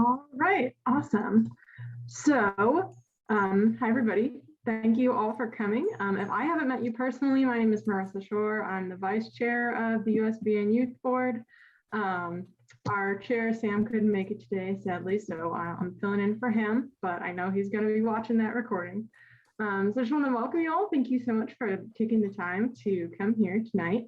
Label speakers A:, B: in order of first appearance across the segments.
A: All right, awesome. So, hi everybody. Thank you all for coming. If I haven't met you personally, my name is Marissa Shore. I'm the Vice Chair of the USBN Youth Board. Our chair, Sam, couldn't make it today, sadly, so I'm filling in for him, but I know he's going to be watching that recording. So I just want to welcome you all. Thank you so much for taking the time to come here tonight.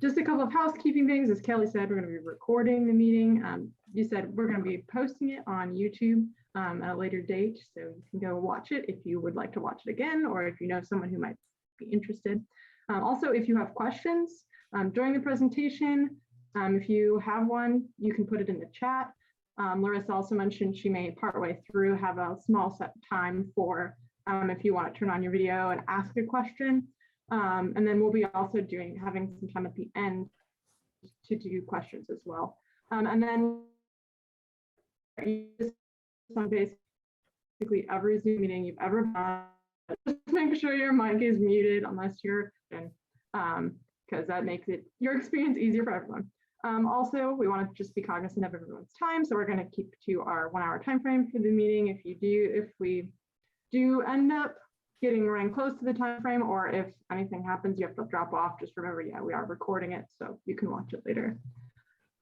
A: Just a couple of housekeeping things. As Kelly said, we're going to be recording the meeting. You said we're going to be posting it on YouTube at a later date, so you can go watch it if you would like to watch it again, or if you know someone who might be interested. Also, if you have questions during the presentation, if you have one, you can put it in the chat. Larissa also mentioned she may partway through have a small set time for if you want to turn on your video and ask a question. And then we'll be also having some time at the end to do questions as well. And then on basically every Zoom meeting you've ever done, just make sure your mic is muted unless you're in, because that makes your experience easier for everyone. Also, we want to just be cognizant of everyone's time, so we're going to keep to our 1 hour time frame for the meeting. If we do end up getting running close to the time frame, or if anything happens, you have to drop off, just remember, yeah, we are recording it, so you can watch it later.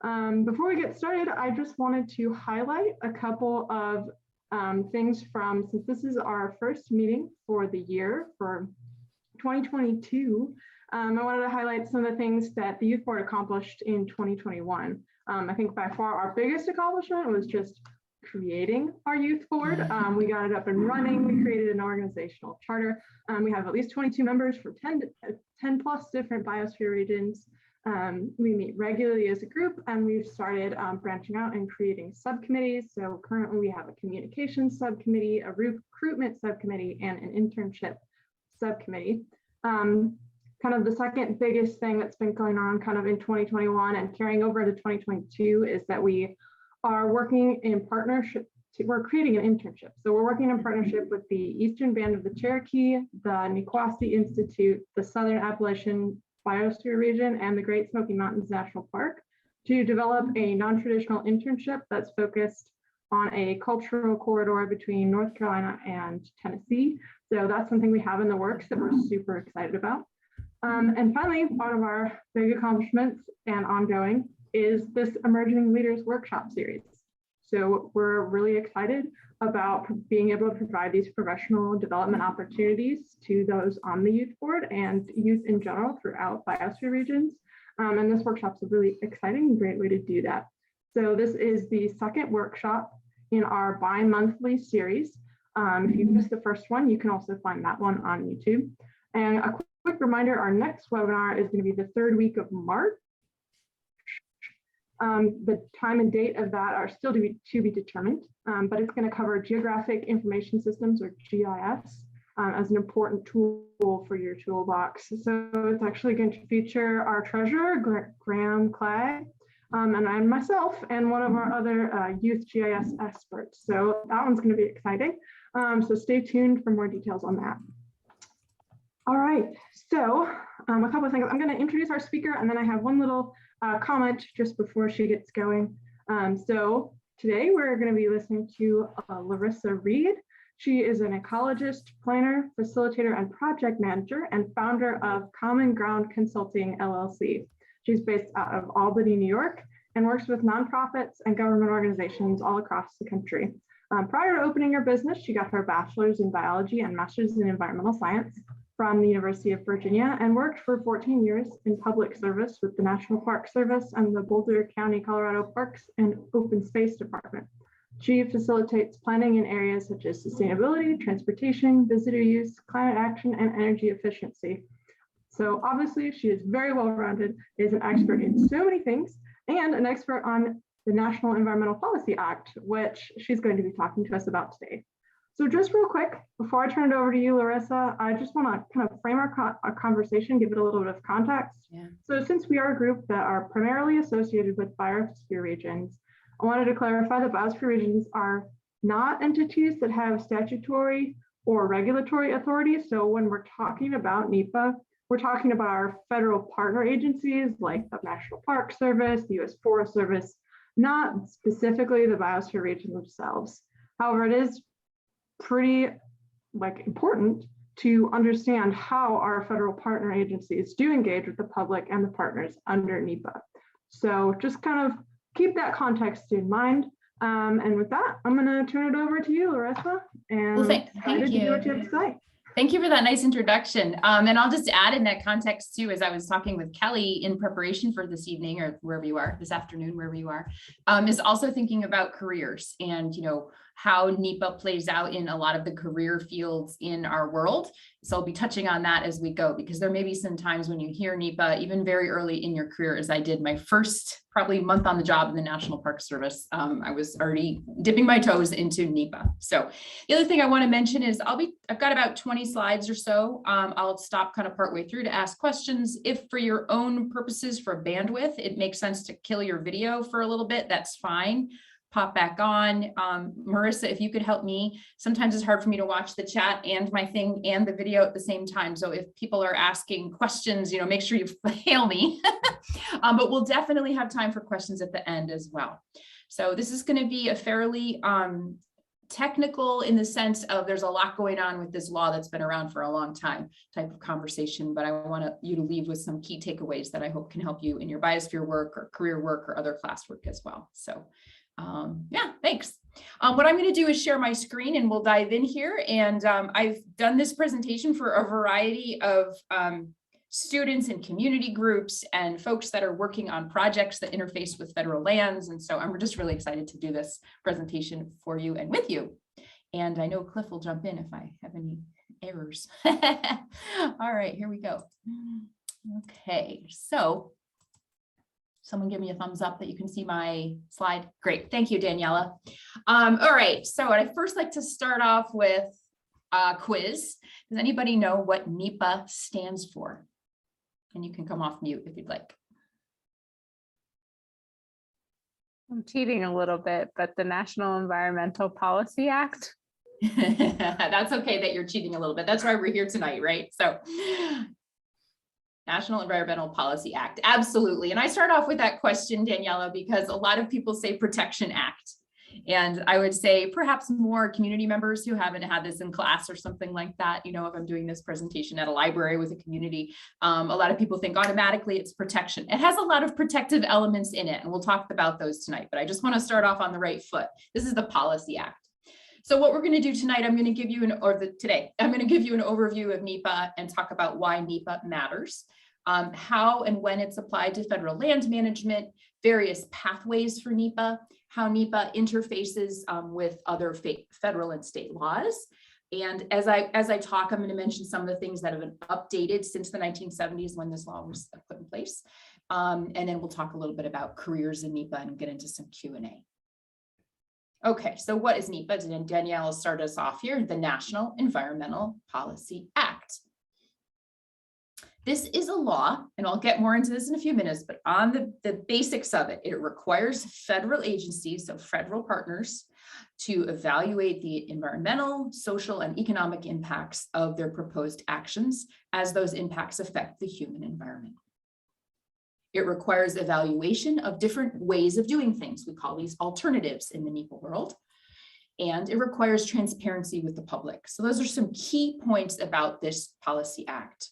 A: Before we get started, I just wanted to highlight a couple of things since this is our first meeting for the year for 2022. I wanted to highlight some of the things that the Youth Board accomplished in 2021. I think by far our biggest accomplishment was just creating our youth board. We got it up and running. We created an organizational charter. We have at least 22 members for 10 plus different biosphere regions. We meet regularly as a group, and we've started branching out and creating subcommittees. So currently we have a communications subcommittee, a recruitment subcommittee, and an internship subcommittee. Kind of the second biggest thing that's been going on kind of in 2021 and carrying over to 2022 is that we are working in partnership. We're creating an internship. So we're working in partnership with the Eastern Band of the Cherokee, the Niquosi Institute, the Southern Appalachian Biosphere Region, and the Great Smoky Mountains National Park to develop a non-traditional internship that's focused on a cultural corridor between North Carolina and Tennessee. So that's something we have in the works that we're super excited about. And finally, one of our big accomplishments and ongoing is this Emerging Leaders Workshop series. So we're really excited about being able to provide these professional development opportunities to those on the youth board and youth in general throughout biosphere regions. And this workshop's a really exciting and great way to do that. So this is the second workshop in our bi-monthly series. If you missed the first one, you can also find that one on YouTube. And a quick reminder, our next webinar is going to be the third week of March. The time and date of that are still to be determined, but it's going to cover Geographic Information Systems, or GIS, as an important tool for your toolbox. So it's actually going to feature our treasurer, Graham Clegg, and myself, and one of our other youth GIS experts. So that one's going to be exciting. So stay tuned for more details on that. All right, so a couple of things. I'm going to introduce our speaker, and then I have one little comment just before she gets going. So today we're going to be listening to Larissa Read. She is an ecologist, planner, facilitator, and project manager, and founder of Common Ground Consulting, LLC. She's based out of Albany, New York, and works with nonprofits and government organizations all across the country. Prior to opening her business, she got her bachelor's in biology and master's in environmental science from the University of Virginia, and worked for 14 years in public service with the National Park Service and the Boulder County, Colorado Parks and Open Space Department. She facilitates planning in areas such as sustainability, transportation, visitor use, climate action, and energy efficiency. So obviously she is very well-rounded, is an expert in so many things, and an expert on the National Environmental Policy Act, which she's going to be talking to us about today. So just real quick, before I turn it over to you, Larissa, I just want to kind of frame our conversation, give it a little bit of context. Yeah. So since we are a group that are primarily associated with biosphere regions, I wanted to clarify that biosphere regions are not entities that have statutory or regulatory authority. So when we're talking about NEPA, we're talking about our federal partner agencies like the National Park Service, the U.S. Forest Service, not specifically the biosphere regions themselves. However, it is pretty important to understand how our federal partner agencies do engage with the public and the partners under NEPA. So just kind of keep that context in mind. And with that, I'm going to turn it over to you, Larissa. And
B: well, thank you.
A: To do what you have to say.
B: Thank you for that nice introduction. And I'll just add in that context too, as I was talking with Kelly in preparation for this evening or wherever you are, this afternoon, wherever you are, is also thinking about careers and, how NEPA plays out in a lot of the career fields in our world. So I'll be touching on that as we go, because there may be some times when you hear NEPA, even very early in your career, as I did my first probably month on the job in the National Park Service. I was already dipping my toes into NEPA. So the other thing I want to mention is I've got about 20 slides or so. I'll stop kind of partway through to ask questions. If for your own purposes for bandwidth, it makes sense to kill your video for a little bit, that's fine. Pop back on. Marissa, if you could help me, sometimes it's hard for me to watch the chat and my thing and the video at the same time. So if people are asking questions, make sure you hail me, but we'll definitely have time for questions at the end as well. So this is going to be a fairly technical in the sense of there's a lot going on with this law that's been around for a long time type of conversation, but I want you to leave with some key takeaways that I hope can help you in your biosphere work or career work or other classwork as well. So yeah, thanks. What I'm going to do is share my screen and we'll dive in here. And I've done this presentation for a variety of students and community groups and folks that are working on projects that interface with federal lands. And so I'm just really excited to do this presentation for you and with you. And I know Cliff will jump in if I have any errors. All right, here we go. Okay, so someone give me a thumbs up that you can see my slide. Great, thank you, Daniela. All right, so I'd first like to start off with a quiz. Does anybody know what NEPA stands for? And you can come off mute if you'd like.
C: I'm cheating a little bit, but the National Environmental Policy Act.
B: That's okay that you're cheating a little bit. That's why we're here tonight, right? So National Environmental Policy Act, absolutely. And I start off with that question, Daniela, because a lot of people say Protection Act. And I would say perhaps more community members who haven't had this in class or something like that. If I'm doing this presentation at a library with a community, a lot of people think automatically it's protection. It has a lot of protective elements in it, and we'll talk about those tonight, but I just want to start off on the right foot. This is the Policy Act. So what we're going to do tonight, I'm going to give you I'm going to give you an overview of NEPA and talk about why NEPA matters, how and when it's applied to federal land management, various pathways for NEPA, how NEPA interfaces with other federal and state laws. And as I talk, I'm going to mention some of the things that have been updated since the 1970s when this law was put in place. And then we'll talk a little bit about careers in NEPA and get into some Q&A. Okay, so what is NEPA? And Danielle will start us off here, the National Environmental Policy Act. This is a law, and I'll get more into this in a few minutes, but on the basics of it, it requires federal agencies, so federal partners, to evaluate the environmental, social, and economic impacts of their proposed actions as those impacts affect the human environment. It requires evaluation of different ways of doing things. We call these alternatives in the NEPA world. And it requires transparency with the public. So those are some key points about this Policy Act.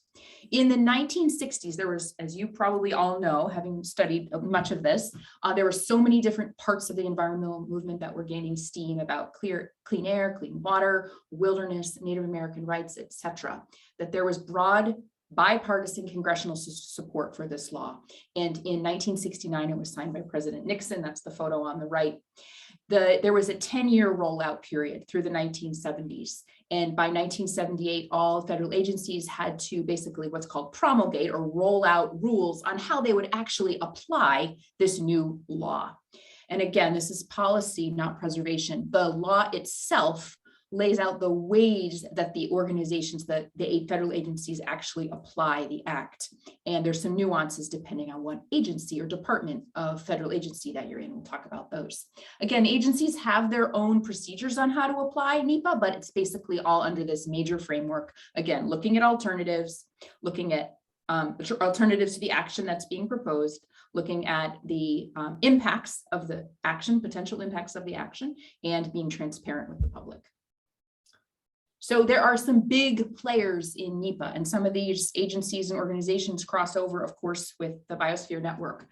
B: In the 1960s, there was, as you probably all know, having studied much of this, there were so many different parts of the environmental movement that were gaining steam about clean air, clean water, wilderness, Native American rights, etc., that there was broad bipartisan congressional support for this law. And in 1969, it was signed by President Nixon. That's the photo on the right. There was a 10-year rollout period through the 1970s. And by 1978, all federal agencies had to basically what's called promulgate or roll out rules on how they would actually apply this new law. And again, this is policy, not preservation. The law itself lays out the ways that the organizations, the federal agencies actually apply the act. And there's some nuances depending on what agency or department of federal agency that you're in. We'll talk about those. Again, agencies have their own procedures on how to apply NEPA, but it's basically all under this major framework. Again, looking at alternatives, looking at alternatives to the action that's being proposed, looking at the impacts of the action, potential impacts of the action, and being transparent with the public. So there are some big players in NEPA, and some of these agencies and organizations cross over, of course, with the Biosphere Network.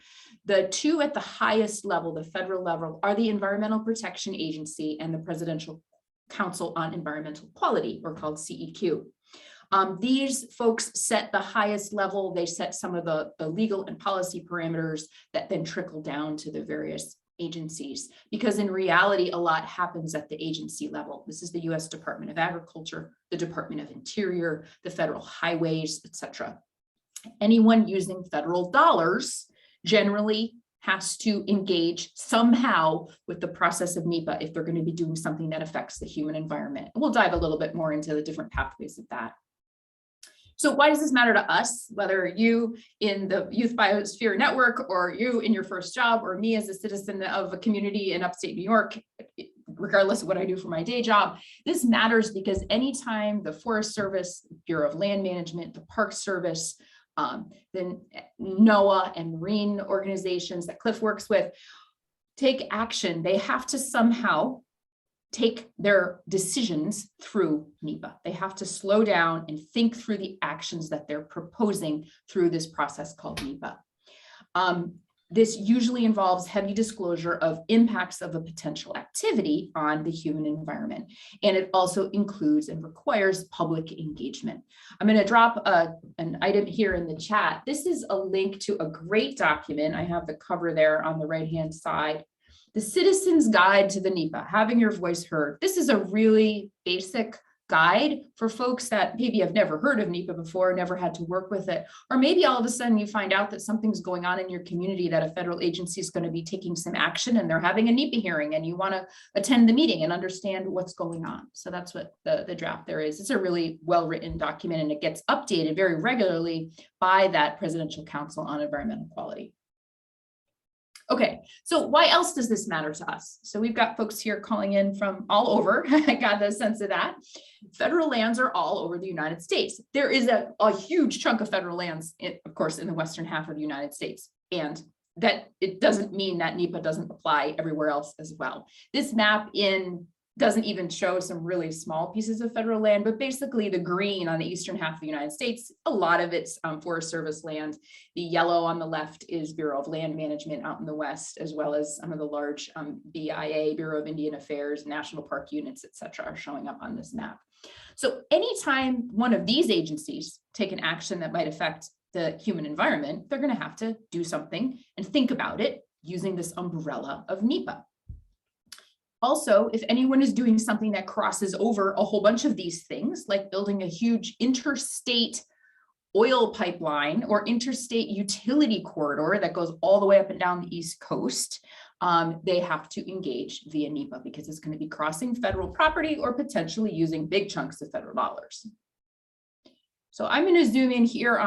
B: The two at the highest level, the federal level, are the Environmental Protection Agency and the Presidential Council on Environmental Quality, or called CEQ. These folks set the highest level. They set some of the legal and policy parameters that then trickle down to the various agencies, because in reality, a lot happens at the agency level. This is the U.S. Department of Agriculture, the Department of Interior, the federal highways, etc. Anyone using federal dollars generally has to engage somehow with the process of NEPA if they're going to be doing something that affects the human environment. We'll dive a little bit more into the different pathways of that. So why does this matter to us, whether you in the Youth Biosphere Network, or you in your first job, or me as a citizen of a community in upstate New York, regardless of what I do for my day job? This matters because anytime the Forest Service, Bureau of Land Management, the Park Service, then NOAA and marine organizations that Cliff works with take action, they have to somehow take their decisions through NEPA. They have to slow down and think through the actions that they're proposing through this process called NEPA. This usually involves heavy disclosure of impacts of a potential activity on the human environment. And it also includes and requires public engagement. I'm going to drop an item here in the chat. This is a link to a great document. I have the cover there on the right-hand side. The Citizen's Guide to the NEPA, Having Your Voice Heard. This is a really basic guide for folks that maybe have never heard of NEPA before, never had to work with it, or maybe all of a sudden you find out that something's going on in your community, that a federal agency is going to be taking some action and they're having a NEPA hearing and you want to attend the meeting and understand what's going on. So that's what the draft there is. It's a really well-written document, and it gets updated very regularly by that Presidential Council on Environmental Quality. Okay, so why else does this matter to us? So we've got folks here calling in from all over. I got the sense of that. Federal lands are all over the United States. There is a huge chunk of federal lands, of course, in the western half of the United States. And that it doesn't mean that NEPA doesn't apply everywhere else as well. This map doesn't even show some really small pieces of federal land, but basically the green on the eastern half of the United States, a lot of it's Forest Service land. The yellow on the left is Bureau of Land Management out in the west, as well as some of the large BIA, Bureau of Indian Affairs, national park units, et cetera, are showing up on this map. So anytime one of these agencies take an action that might affect the human environment, they're going to have to do something and think about it using this umbrella of NEPA. Also, if anyone is doing something that crosses over a whole bunch of these things, like building a huge interstate oil pipeline or interstate utility corridor that goes all the way up and down the East Coast, they have to engage via NEPA because it's going to be crossing federal property or potentially using big chunks of federal dollars. So I'm going to zoom in here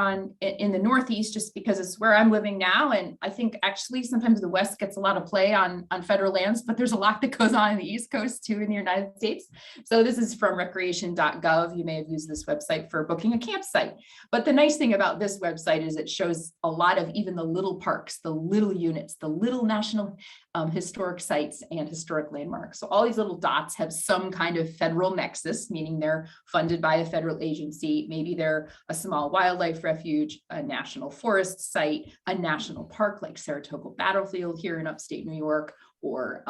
B: in the Northeast just because it's where I'm living now. And I think actually sometimes the West gets a lot of play on federal lands, but there's a lot that goes on in the East Coast too in the United States. So this is from recreation.gov. You may have used this website for booking a campsite. But the nice thing about this website is it shows a lot of even the little parks, the little units, the little national historic sites and historic landmarks. So all these little dots have some kind of federal nexus, meaning they're funded by a federal agency. Maybe they're a small wildlife refuge, a national forest site, a national park like Saratoga Battlefield here in upstate New York, or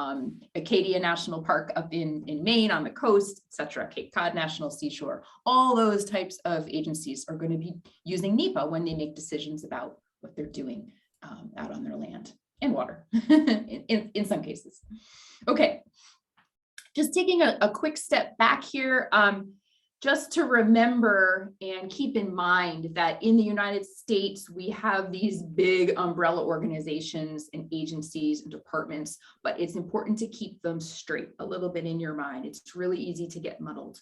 B: Acadia National Park up in Maine on the coast, etc., Cape Cod National Seashore. All those types of agencies are going to be using NEPA when they make decisions about what they're doing out on their land and water in some cases. Okay, just taking a quick step back here, just to remember and keep in mind that in the United States, we have these big umbrella organizations and agencies and departments, but it's important to keep them straight a little bit in your mind. It's really easy to get muddled.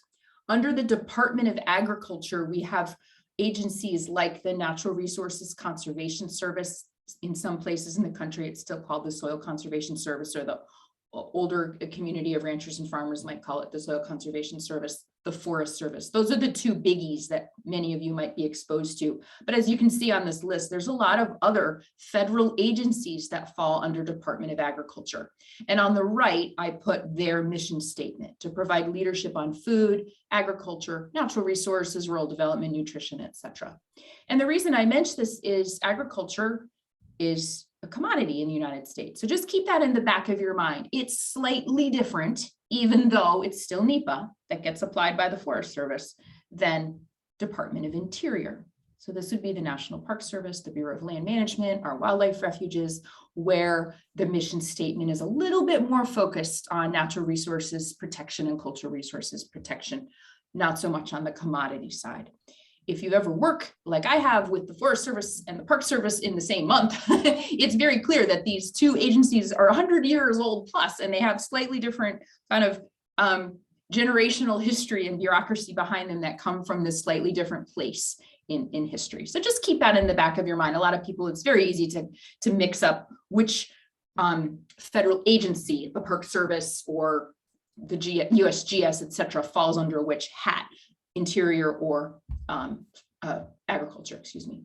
B: Under the Department of Agriculture, we have agencies like the Natural Resources Conservation Service. In some places in the country, it's still called the Soil Conservation Service, or the older community of ranchers and farmers might call it the Soil Conservation Service. the Forest Service. Those are the two biggies that many of you might be exposed to. But as you can see on this list, there's a lot of other federal agencies that fall under Department of Agriculture. And on the right, I put their mission statement to provide leadership on food, agriculture, natural resources, rural development, nutrition, etc. And the reason I mention this is agriculture is a commodity in the United States. So just keep that in the back of your mind. It's slightly different, even though it's still NEPA that gets applied by the Forest Service, than Department of Interior. So this would be the National Park Service, the Bureau of Land Management, our wildlife refuges, where the mission statement is a little bit more focused on natural resources protection and cultural resources protection, not so much on the commodity side. If you ever work like I have with the Forest Service and the Park Service in the same month, it's very clear that these two agencies are 100 years old plus, and they have slightly different kind of generational history and bureaucracy behind them that come from this slightly different place in history. So just keep that in the back of your mind. A lot of people, it's very easy to mix up which federal agency, the Park Service or the USGS, et cetera, falls under which hat, Interior or agriculture, excuse me.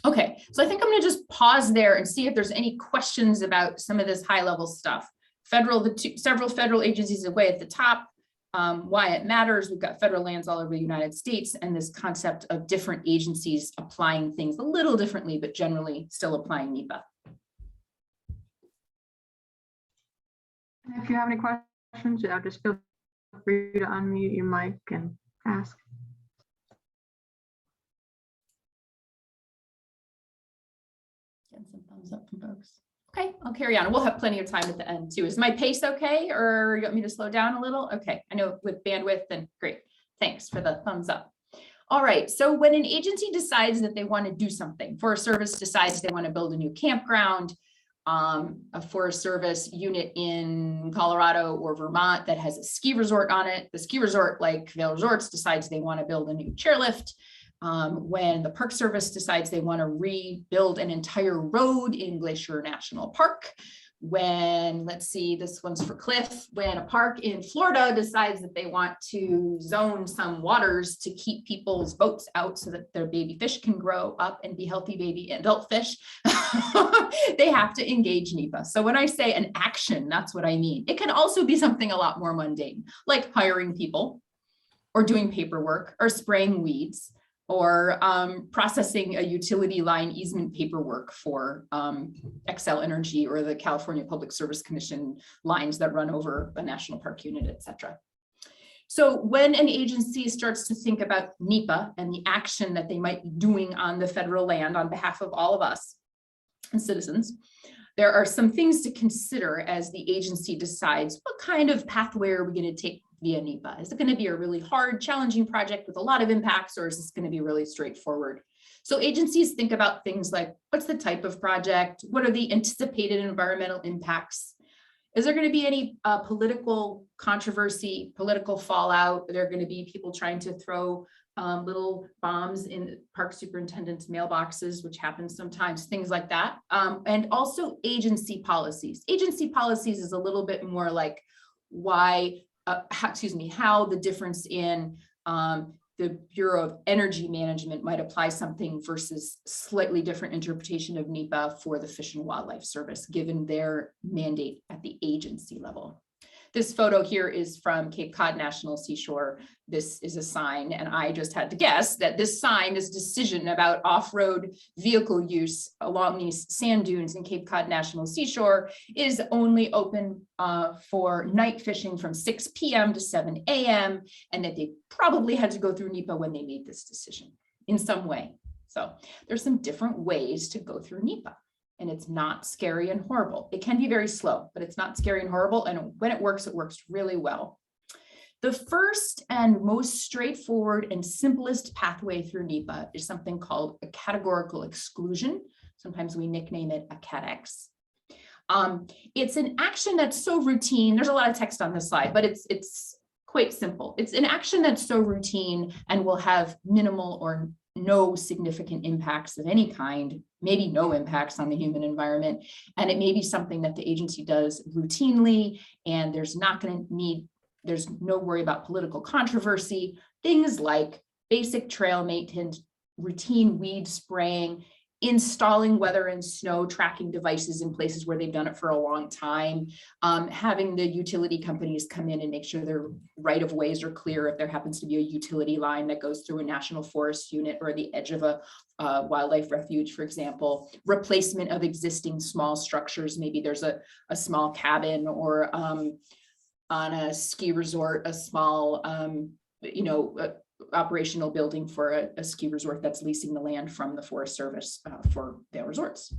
B: Okay, so I think I'm going to just pause there and see if there's any questions about some of this high level stuff. Several federal agencies away at the top, why it matters. We've got federal lands all over the United States, and this concept of different agencies applying things a little differently, but generally still applying NEPA.
A: If you have any questions, yeah, just feel free to unmute your mic and ask.
B: Getting some thumbs up from folks. Okay, I'll carry on. We'll have plenty of time at the end too. Is my pace okay, or you want me to slow down a little? Okay, I know with bandwidth, then great. Thanks for the thumbs up. All right, so when an agency decides that they want to do something, Forest Service decides they want to build a new campground, a Forest Service unit in Colorado or Vermont that has a ski resort on it. The ski resort, like Vail Resorts, decides they want to build a new chairlift. When the Park Service decides they want to rebuild an entire road in Glacier National Park. When, let's see, this one's for Cliff, when a park in Florida decides that they want to zone some waters to keep people's boats out so that their baby fish can grow up and be healthy baby adult fish, they have to engage NEPA. So when I say an action, that's what I mean. It can also be something a lot more mundane, like hiring people or doing paperwork or spraying weeds, or processing a utility line easement paperwork for Xcel Energy or the California Public Service Commission lines that run over a national park unit, et cetera. So when an agency starts to think about NEPA and the action that they might be doing on the federal land on behalf of all of us and citizens, there are some things to consider as the agency decides what kind of pathway are we going to take via NEPA. Is it going to be a really hard, challenging project with a lot of impacts, or is this going to be really straightforward? So agencies think about things like, what's the type of project? What are the anticipated environmental impacts? Is there going to be any political controversy, political fallout? Are there going to be people trying to throw little bombs in park superintendent's mailboxes, which happens sometimes, things like that. And also agency policies. Agency policies is a little bit more like how the difference in the Bureau of Energy Management might apply something versus slightly different interpretation of NEPA for the Fish and Wildlife Service, given their mandate at the agency level. This photo here is from Cape Cod National Seashore. This is a sign, and I just had to guess that this sign, this decision about off-road vehicle use along these sand dunes in Cape Cod National Seashore is only open for night fishing from 6 p.m. to 7 a.m., and that they probably had to go through NEPA when they made this decision in some way. So there's some different ways to go through NEPA. And it's not scary and horrible. It can be very slow, but it's not scary and horrible. And when it works really well. The first and most straightforward and simplest pathway through NEPA is something called a categorical exclusion. Sometimes we nickname it a CATX. It's an action that's so routine. There's a lot of text on this slide, but it's quite simple. It's an action that's so routine and will have minimal or no significant impacts of any kind, maybe no impacts on the human environment. And it may be something that the agency does routinely, and there's not going to need there's no worry about political controversy, things like basic trail maintenance, routine weed spraying, installing weather and snow tracking devices in places where they've done it for a long time, having the utility companies come in and make sure their right of ways are clear if there happens to be a utility line that goes through a national forest unit or the edge of a wildlife refuge, for example, replacement of existing small structures. Maybe there's a small cabin, or on a ski resort, a small, operational building for a ski resort that's leasing the land from the Forest Service for their resorts.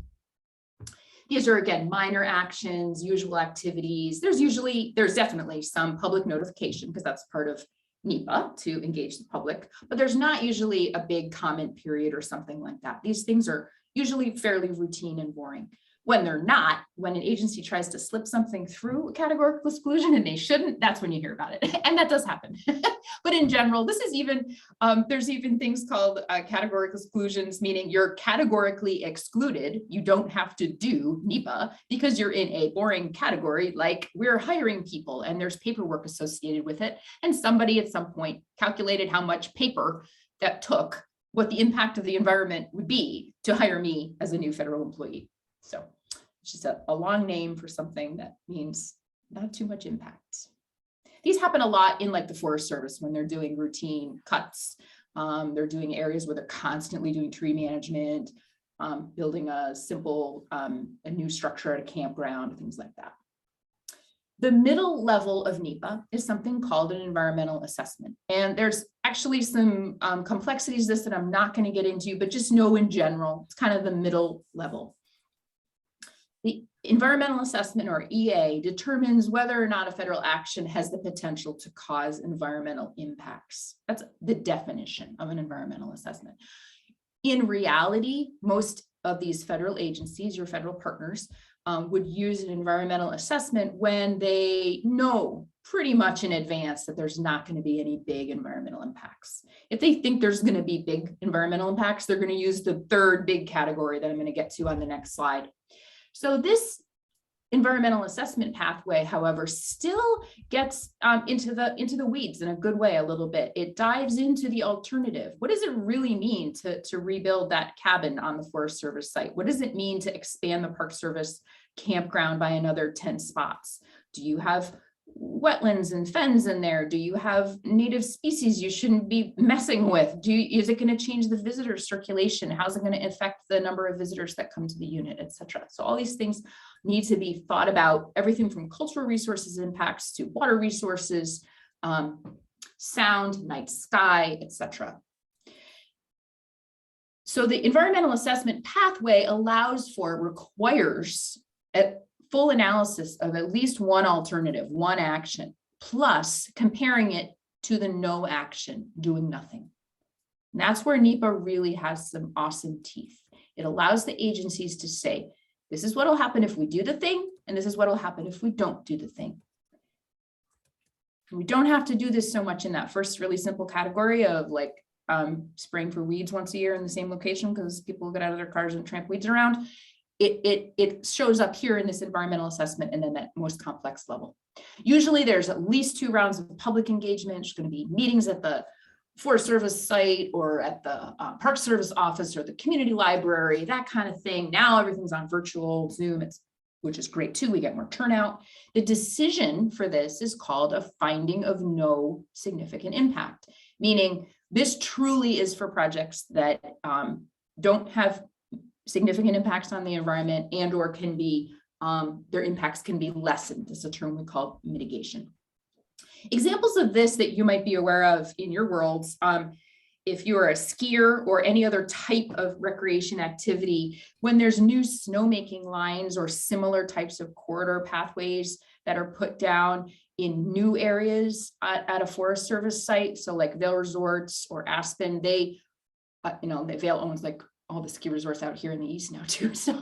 B: These are, again, minor actions, usual activities. There's definitely some public notification, because that's part of NEPA, to engage the public, but there's not usually a big comment period or something like that. These things are usually fairly routine and boring. When they're not, when an agency tries to slip something through a categorical exclusion and they shouldn't, that's when you hear about it. And that does happen. But in general, this is even, there's even things called categorical exclusions, meaning you're categorically excluded. You don't have to do NEPA because you're in a boring category, like we're hiring people and there's paperwork associated with it. And somebody at some point calculated how much paper that took, what the impact of the environment would be to hire me as a new federal employee. So it's just a long name for something that means not too much impact. These happen a lot in like the Forest Service when they're doing routine cuts. They're doing areas where they're constantly doing tree management, building a simple, a new structure at a campground, things like that. The middle level of NEPA is something called an environmental assessment. And there's actually some complexities to this that I'm not going to get into, but just know in general, it's kind of the middle level. The environmental assessment, or EA, determines whether or not a federal action has the potential to cause environmental impacts. That's the definition of an environmental assessment. In reality, most of these federal agencies, your federal partners, would use an environmental assessment when they know pretty much in advance that there's not going to be any big environmental impacts. If they think there's going to be big environmental impacts, they're going to use the third big category that I'm going to get to on the next slide. So this environmental assessment pathway, however, still gets into the weeds in a good way a little bit. It dives into the alternative. What does it really mean to rebuild that cabin on the Forest Service site? What does it mean to expand the Park Service campground by another 10 spots? Do you have wetlands and fens in there? Do you have native species you shouldn't be messing with? Is it going to change the visitor circulation? How's it going to affect the number of visitors that come to the unit, etc.? So all these things need to be thought about, everything from cultural resources impacts to water resources, sound, night sky, etc. So the environmental assessment pathway requires a full analysis of at least one alternative, one action, plus comparing it to the no action, doing nothing. And that's where NEPA really has some awesome teeth. It allows the agencies to say, this is what will happen if we do the thing, and this is what will happen if we don't do the thing. And we don't have to do this so much in that first really simple category of like spraying for weeds once a year in the same location because people get out of their cars and tramp weeds around. It shows up here in this environmental assessment and then that most complex level. Usually there's at least 2 rounds of public engagement. There's going to be meetings at the Forest Service site or at the Park Service office or the community library, that kind of thing. Now everything's on virtual Zoom, which is great too. We get more turnout. The decision for this is called a finding of no significant impact, meaning this truly is for projects that don't have significant impacts on the environment and or can be, their impacts can be lessened. This is a term we call mitigation. Examples of this that you might be aware of in your worlds, if you're a skier or any other type of recreation activity, when there's new snowmaking lines or similar types of corridor pathways that are put down in new areas at a Forest Service site, so like Vail Resorts or Aspen, they Vail owns like all the ski resorts out here in the East now too. So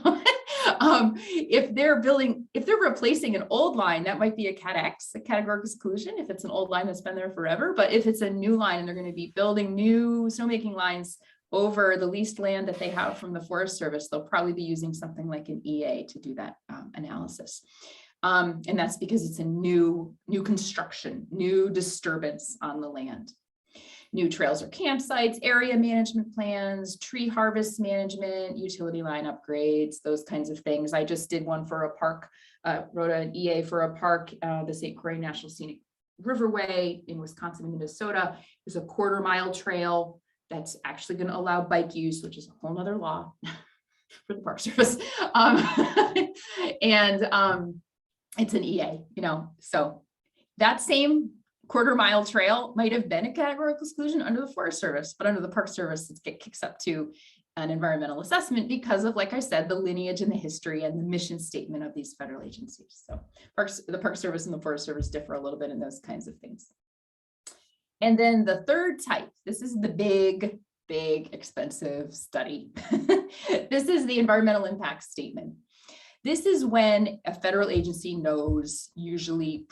B: if they're replacing an old line, that might be a Cat X, a categorical exclusion, if it's an old line that's been there forever. But if it's a new line and they're going to be building new snowmaking lines over the leased land that they have from the Forest Service, they'll probably be using something like an EA to do that analysis. And that's because it's a new construction, new disturbance on the land. New trails or campsites, area management plans, tree harvest management, utility line upgrades, those kinds of things. I just did one for a park, wrote an EA for a park, the St. Croix National Scenic Riverway in Wisconsin and Minnesota. There's a 1/4 mile trail that's actually going to allow bike use, which is a whole nother law for the Park Service. It's an EA, so that same 1/4 mile trail might have been a categorical exclusion under the Forest Service, but under the Park Service, it kicks up to an environmental assessment because of, like I said, the lineage and the history and the mission statement of these federal agencies. So the Park Service and the Forest Service differ a little bit in those kinds of things. And then the third type, this is the big, expensive study. This is the environmental impact statement. This is when a federal agency knows, usually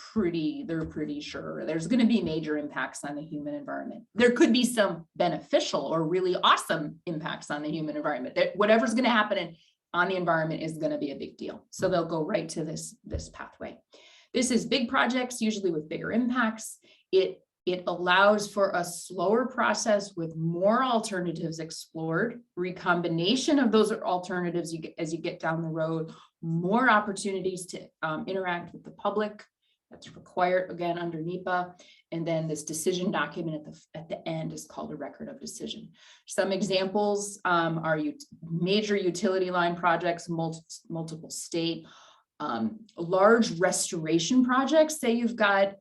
B: they're pretty sure there's going to be major impacts on the human environment. There could be some beneficial or really awesome impacts on the human environment. Whatever's going to happen on the environment is going to be a big deal. So they'll go right to this pathway. This is big projects, usually with bigger impacts. It allows for a slower process with more alternatives explored, recombination of those alternatives as you get down the road, more opportunities to interact with the public. That's required again under NEPA. And then this decision document at the end is called a record of decision. Some examples are major utility line projects, multiple state, large restoration projects. Say you've got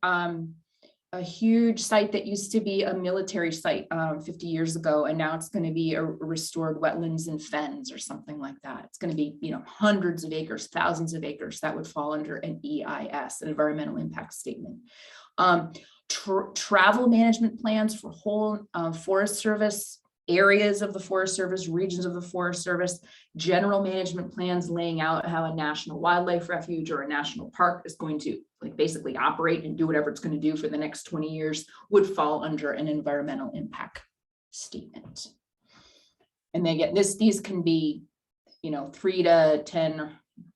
B: a huge site that used to be a military site 50 years ago, and now it's going to be a restored wetlands and fens or something like that. It's going to be, hundreds of acres, thousands of acres that would fall under an EIS, an environmental impact statement. Travel management plans for whole Forest Service areas of the Forest Service, regions of the Forest Service, general management plans laying out how a national wildlife refuge or a national park is going to basically operate and do whatever it's going to do for the next 20 years would fall under an environmental impact statement. And they get these can be, 3 to 10,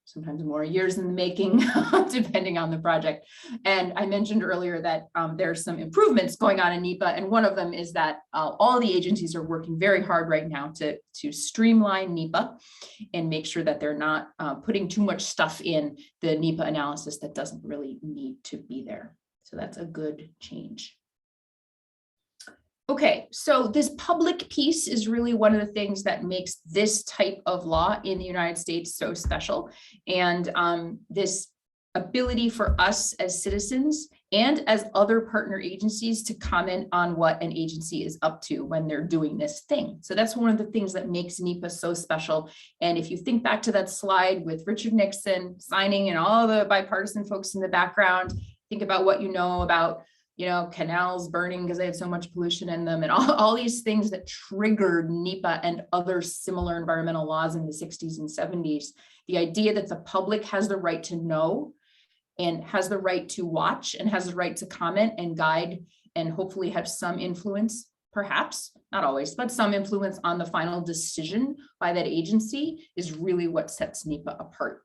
B: sometimes more years in the making, depending on the project. And I mentioned earlier that there's some improvements going on in NEPA, and one of them is that all the agencies are working very hard right now to streamline NEPA and make sure that they're not putting too much stuff in the NEPA analysis that doesn't really need to be there. So that's a good change. Okay, so this public piece is really one of the things that makes this type of law in the United States so special. And this ability for us as citizens and as other partner agencies to comment on what an agency is up to when they're doing this thing. So that's one of the things that makes NEPA so special. And if you think back to that slide with Richard Nixon signing and all the bipartisan folks in the background, think about what you know about canals burning because they had so much pollution in them and all these things that triggered NEPA and other similar environmental laws in the 60s and 70s. The idea that the public has the right to know and has the right to watch and has the right to comment and guide and hopefully have some influence, perhaps, not always, but some influence on the final decision by that agency is really what sets NEPA apart.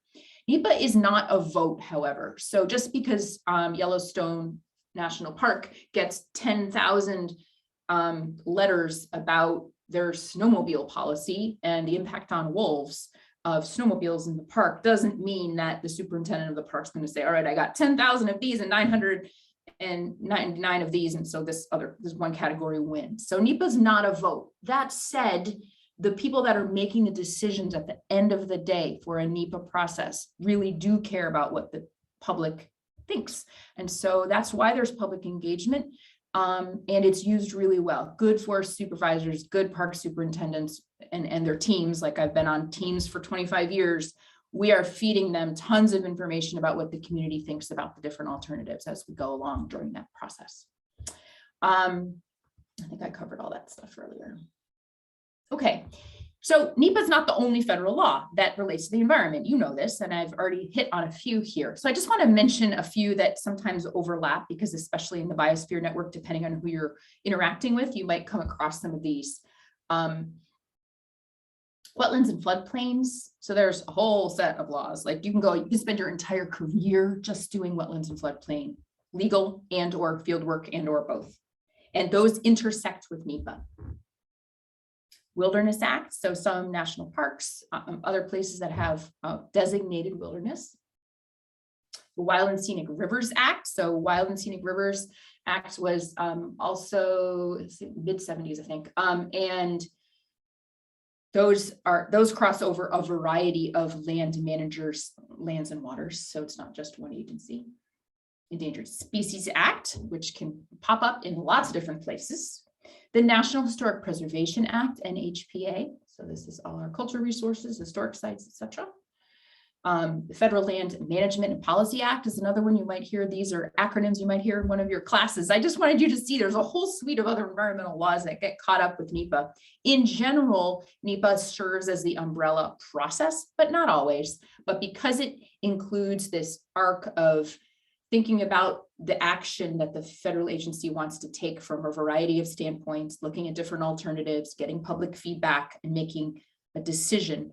B: NEPA is not a vote, however. So just because Yellowstone National Park gets 10,000 letters about their snowmobile policy and the impact on wolves of snowmobiles in the park doesn't mean that the superintendent of the park is going to say, all right, I got 10,000 of these and 999 of these, and so this one category wins. So NEPA is not a vote. That said, the people that are making the decisions at the end of the day for a NEPA process really do care about what the public thinks. And so that's why there's public engagement, and it's used really well. Good forest supervisors, good park superintendents and their teams, like I've been on teams for 25 years, we are feeding them tons of information about what the community thinks about the different alternatives as we go along during that process. I think I covered all that stuff earlier. Okay. So NEPA is not the only federal law that relates to the environment. You know this, and I've already hit on a few here. So I just want to mention a few that sometimes overlap because especially in the biosphere network, depending on who you're interacting with, you might come across some of these. Wetlands and floodplains. So there's a whole set of laws. Like you can spend your entire career just doing wetlands and floodplain, legal and or field work and or both. And those intersect with NEPA. Wilderness Act, so some national parks, other places that have designated wilderness. The Wild and Scenic Rivers Act. So Wild and Scenic Rivers Act was also mid-70s, I think. And those cross over a variety of land managers, lands and waters. So it's not just one agency. Endangered Species Act, which can pop up in lots of different places. The National Historic Preservation Act, NHPA. So this is all our cultural resources, historic sites, etc. The Federal Land Management and Policy Act is another one you might hear. These are acronyms you might hear in one of your classes. I just wanted you to see there's a whole suite of other environmental laws that get caught up with NEPA. In general, NEPA serves as the umbrella process, but not always. But because it includes this arc of thinking about the action that the federal agency wants to take from a variety of standpoints, looking at different alternatives, getting public feedback and making a decision.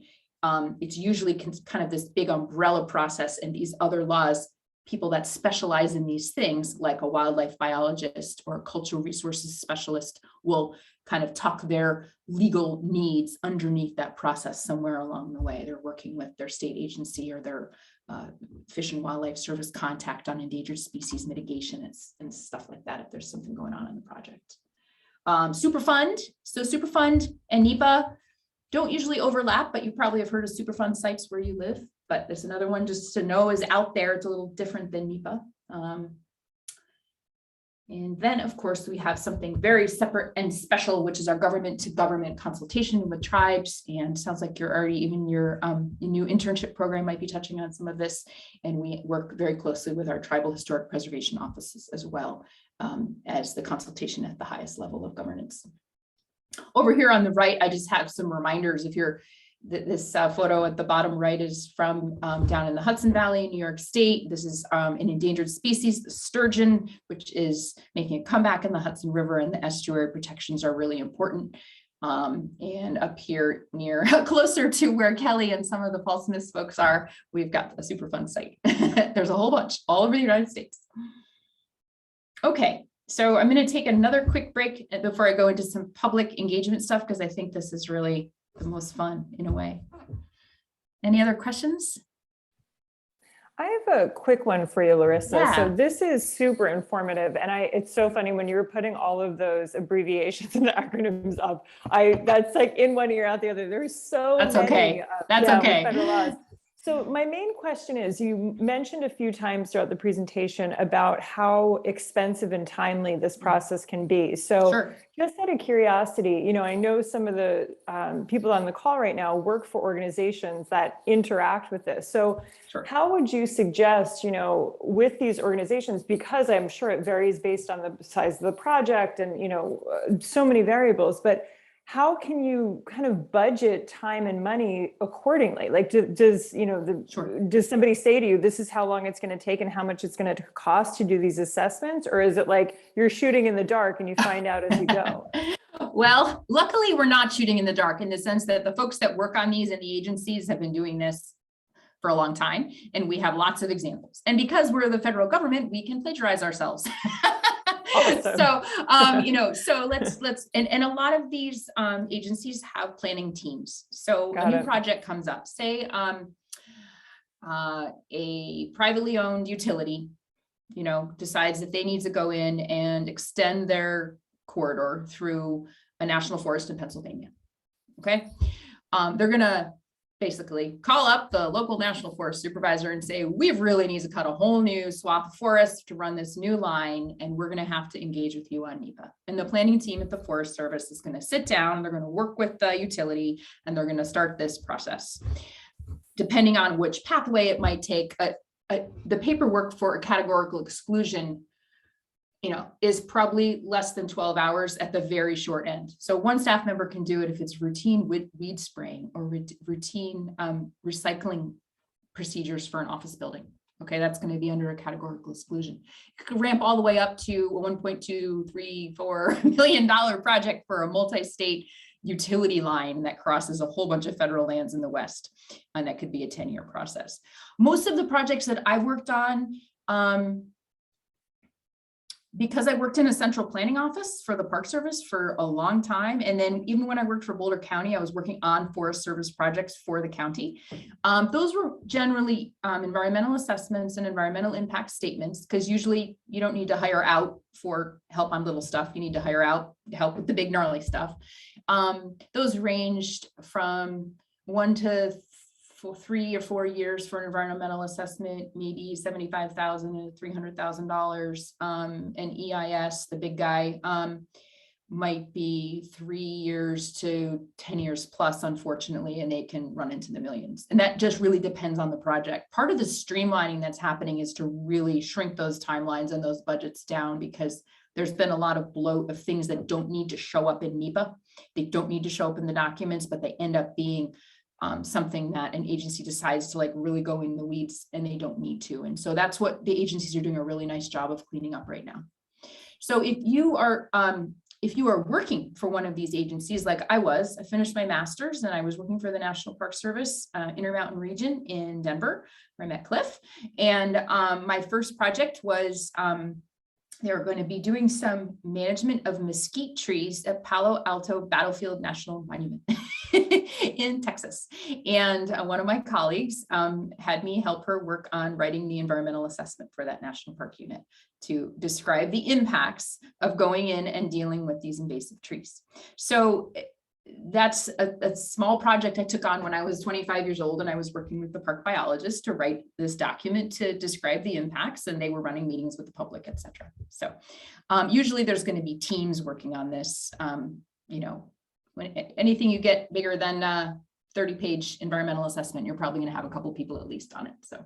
B: It's usually kind of this big umbrella process, and these other laws, people that specialize in these things, like a wildlife biologist or a cultural resources specialist, will kind of tuck their legal needs underneath that process somewhere along the way. They're working with their state agency or their Fish and Wildlife Service contact on endangered species mitigation and stuff like that if there's something going on in the project. Superfund. So Superfund and NEPA don't usually overlap, but you probably have heard of Superfund sites where you live. But there's another one just to know is out there. It's a little different than NEPA. And then, of course, we have something very separate and special, which is our government to government consultation with tribes. And sounds like you're already, even your new internship program might be touching on some of this. And we work very closely with our tribal historic preservation offices as well as the consultation at the highest level of governance. Over here on the right, I just have some reminders. If you're this photo at the bottom right is from down in the Hudson Valley, New York State. This is an endangered species, the sturgeon, which is making a comeback in the Hudson River, and the estuary protections are really important. And up here near closer to where Kelly and some of the Paul Smith folks are, we've got a Superfund site. There's a whole bunch all over the United States. Okay, so I'm going to take another quick break before I go into some public engagement stuff, because I think this is really the most fun in a way. Any other questions?
D: I have a quick one for you, Larissa.
B: Yeah.
D: So this is super informative. And it's so funny when you were putting all of those abbreviations and the acronyms up, that's like in one ear out the other. There's so
B: That's
D: many,
B: okay. That's okay.
D: federal laws. So my main question is, you mentioned a few times throughout the presentation about how expensive and timely this process can be. So
B: Sure.
D: Just out of curiosity, I know some of the people on the call right now work for organizations that interact with this. So
B: Sure.
D: How would you suggest, with these organizations, because I'm sure it varies based on the size of the project and, so many variables, but how can you kind of budget time and money accordingly? Like, does somebody say to you, this is how long it's going to take and how much it's going to cost to do these assessments? Or is it like you're shooting in the dark and you find out as you go?
B: Well, luckily we're not shooting in the dark, in the sense that the folks that work on these and the agencies have been doing this for a long time, and we have lots of examples. And because we're the federal government, we can plagiarize ourselves.
D: Awesome.
B: So let's and a lot of these agencies have planning teams. So a new project comes up, say a privately owned utility, decides that they need to go in and extend their corridor through a national forest in Pennsylvania. Okay, they're gonna basically call up the local national forest supervisor and say, we really need to cut a whole new swath of forest to run this new line, and we're going to have to engage with you on NEPA. And the planning team at the Forest Service is going to sit down, they're going to work with the utility, and they're going to start this process. Depending on which pathway it might take, the paperwork for a categorical exclusion is probably less than 12 hours at the very short end. So one staff member can do it if it's routine weed spraying or routine recycling procedures for an office building. Okay, that's going to be under a categorical exclusion. It could ramp all the way up to a $1.234 million project for a multi-state, utility line that crosses a whole bunch of federal lands in the West. And that could be a 10-year process. Most of the projects that I've worked on, because I worked in a central planning office for the Park Service for a long time. And then even when I worked for Boulder County, I was working on Forest Service projects for the county. Those were generally environmental assessments and environmental impact statements, because usually you don't need to hire out for help on little stuff. You need to hire out to help with the big gnarly stuff. Those ranged from 1 to 3 or 4 years for an environmental assessment, maybe $75,000 to $300,000. And EIS, the big guy, might be 3 years to 10 years plus, unfortunately, and they can run into the millions. And that just really depends on the project. Part of the streamlining that's happening is to really shrink those timelines and those budgets down, because there's been a lot of bloat of things that don't need to show up in NEPA. They don't need to show up in the documents, but they end up being something that an agency decides to like really go in the weeds, and they don't need to. And so that's what the agencies are doing a really nice job of cleaning up right now. So if you are working for one of these agencies, like I finished my master's and I was working for the National Park Service Intermountain Region in Denver, where I met Cliff. And my first project was they were going to be doing some management of mesquite trees at Palo Alto Battlefield National Monument in Texas. And one of my colleagues had me help her work on writing the environmental assessment for that national park unit to describe the impacts of going in and dealing with these invasive trees. So that's a small project I took on when I was 25 years old, and I was working with the park biologist to write this document to describe the impacts, and they were running meetings with the public, et cetera. So usually there's going to be teams working on this. You know, when anything you get bigger than 30-page environmental assessment, you're probably going to have a couple people at least on it. So.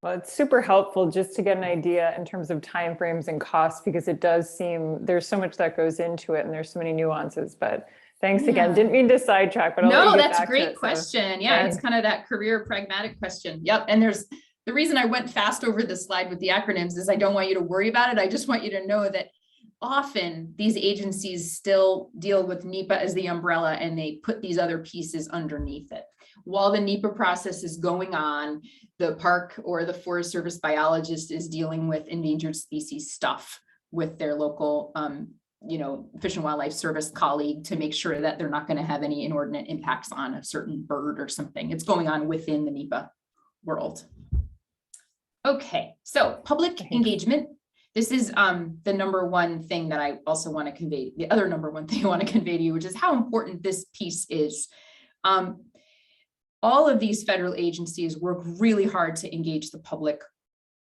D: Well, it's super helpful just to get an idea in terms of timeframes and costs, because it does seem there's so much that goes into it and there's so many nuances, but thanks again. Didn't mean to sidetrack, but
B: no, that's a great question. Yeah, it's kind of that career pragmatic question. Yep. And there's the reason I went fast over the slide with the acronyms is I don't want you to worry about it. I just want you to know that often these agencies still deal with NEPA as the umbrella, and they put these other pieces underneath it. While the NEPA process is going on, the park or the Forest Service biologist is dealing with endangered species stuff with their local Fish and Wildlife Service colleague to make sure that they're not going to have any inordinate impacts on a certain bird or something. It's going on within the NEPA world. Okay, so public engagement. This is the number one thing that I also want to convey. The other number one thing I want to convey to you, which is how important this piece is. All of these federal agencies work really hard to engage the public,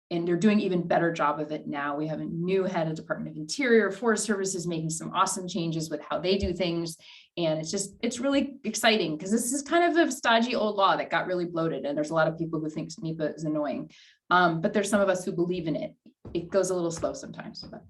B: and they're doing even better job of it now. We have a new head of Department of Interior. Forest Service is making some awesome changes with how they do things. And it's really exciting, because this is kind of a stodgy old law that got really bloated. And there's a lot of people who think NEPA is annoying, but there's some of us who believe in it. It goes a little slow sometimes. But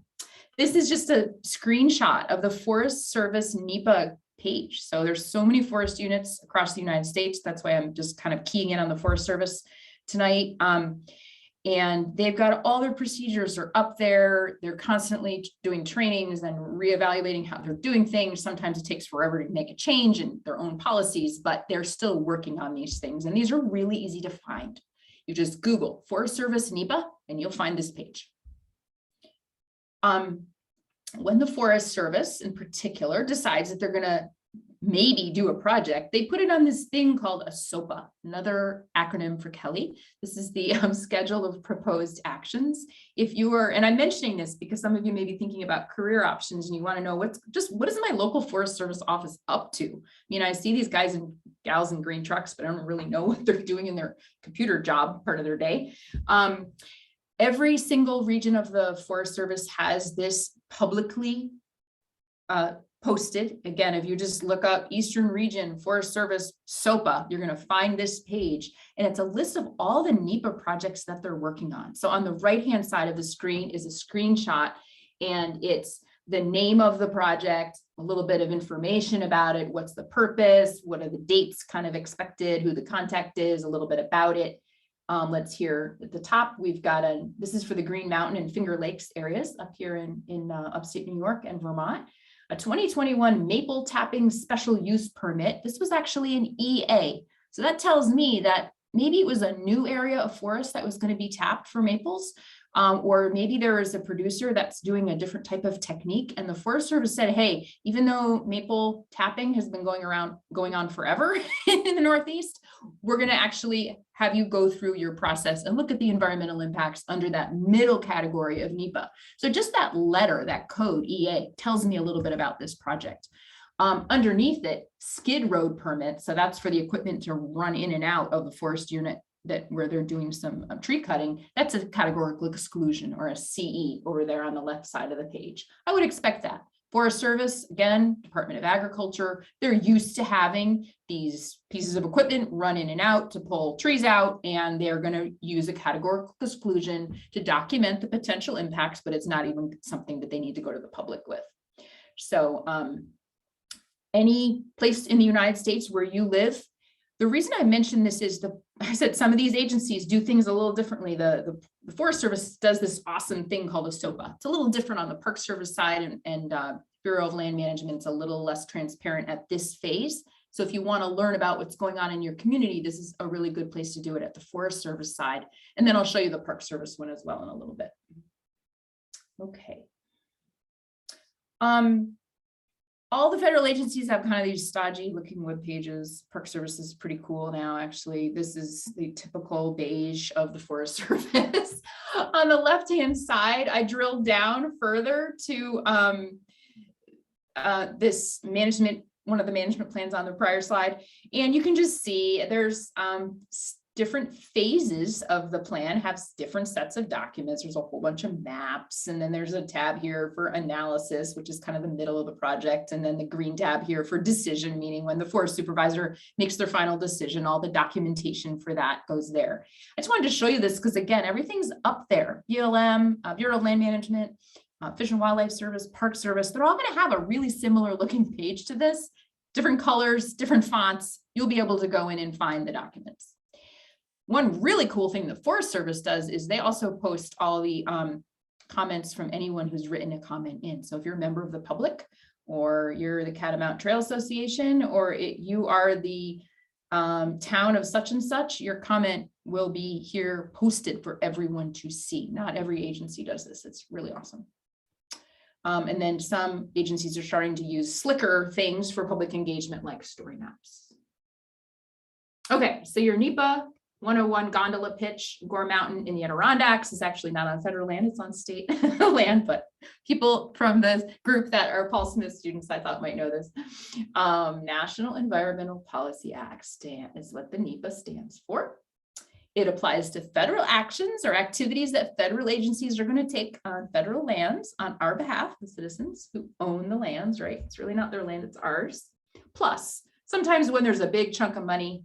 B: this is just a screenshot of the Forest Service NEPA page. So there's so many forest units across the United States. That's why I'm just kind of keying in on the Forest Service tonight. And they've got all their procedures are up there. They're constantly doing trainings and reevaluating how they're doing things. Sometimes it takes forever to make a change in their own policies, but they're still working on these things. And these are really easy to find. You just Google Forest Service NEPA and you'll find this page. When the Forest Service in particular decides that they're going to maybe do a project, they put it on this thing called a SOPA, another acronym for Kelly. This is the schedule of proposed actions. If you are, and I'm mentioning this because some of you may be thinking about career options and you want to know what is my local Forest Service office up to? I mean, I see these guys and gals in green trucks, but I don't really know what they're doing in their computer job part of their day. Every single region of the Forest Service has this publicly posted. Again, if you just look up Eastern Region Forest Service SOPA, you're going to find this page, and it's a list of all the NEPA projects that they're working on. So on the right-hand side of the screen is a screenshot, and it's the name of the project, a little bit of information about it, what's the purpose, what are the dates kind of expected, who the contact is, a little bit about it. Let's hear at the top, we've got this is for the Green Mountain and Finger Lakes areas up here in upstate New York and Vermont. a 2021 maple tapping special use permit. This was actually an EA. So that tells me that maybe it was a new area of forest that was going to be tapped for maples. Or maybe there is a producer that's doing a different type of technique, and the Forest Service said, hey, even though maple tapping has been going on forever in the Northeast, we're going to actually have you go through your process and look at the environmental impacts under that middle category of NEPA. So just that letter, that code EA, tells me a little bit about this project. Underneath it, skid road permit. So that's for the equipment to run in and out of the forest unit where they're doing some tree cutting. That's a categorical exclusion, or a CE, over there on the left side of the page. I would expect that. Forest Service, again, Department of Agriculture, they're used to having these pieces of equipment run in and out to pull trees out, and they're going to use a categorical exclusion to document the potential impacts, but it's not even something that they need to go to the public with. So any place in the United States where you live, the reason I mentioned this is I said some of these agencies do things a little differently. The Forest Service does this awesome thing called a SOPA. It's a little different on the Park Service side, and Bureau of Land Management's a little less transparent at this phase. So if you want to learn about what's going on in your community, this is a really good place to do it at the Forest Service side. And then I'll show you the Park Service one as well in a little bit. Okay. All the federal agencies have kind of these stodgy looking web pages. Park Service is pretty cool now, actually. This is the typical beige of the Forest Service. On the left-hand side, I drilled down further to this management, one of the management plans on the prior slide. And you can just see there's different phases of the plan have different sets of documents. There's a whole bunch of maps, and then there's a tab here for analysis, which is kind of the middle of the project, and then the green tab here for decision, meaning when the forest supervisor makes their final decision, all the documentation for that goes there. I just wanted to show you this because, again, everything's up there. BLM, Bureau of Land Management, Fish and Wildlife Service, Park Service, they're all going to have a really similar looking page to this, different colors, different fonts. You'll be able to go in and find the documents. One really cool thing the Forest Service does is they also post all the comments from anyone who's written a comment in. So if you're a member of the public, or you're the Catamount Trail Association, or you are the town of such and such, your comment will be here posted for everyone to see. Not every agency does this. It's really awesome. And then some agencies are starting to use slicker things for public engagement, like story maps. Okay, so your NEPA 101 gondola pitch, Gore Mountain in the Adirondacks, is actually not on federal land, it's on state land, but people from the group that are Paul Smith students, I thought might know this. National Environmental Policy Act is what the NEPA stands for. It applies to federal actions or activities that federal agencies are going to take on federal lands on our behalf, the citizens who own the lands, right? It's really not their land, it's ours. Plus, sometimes when there's a big chunk of money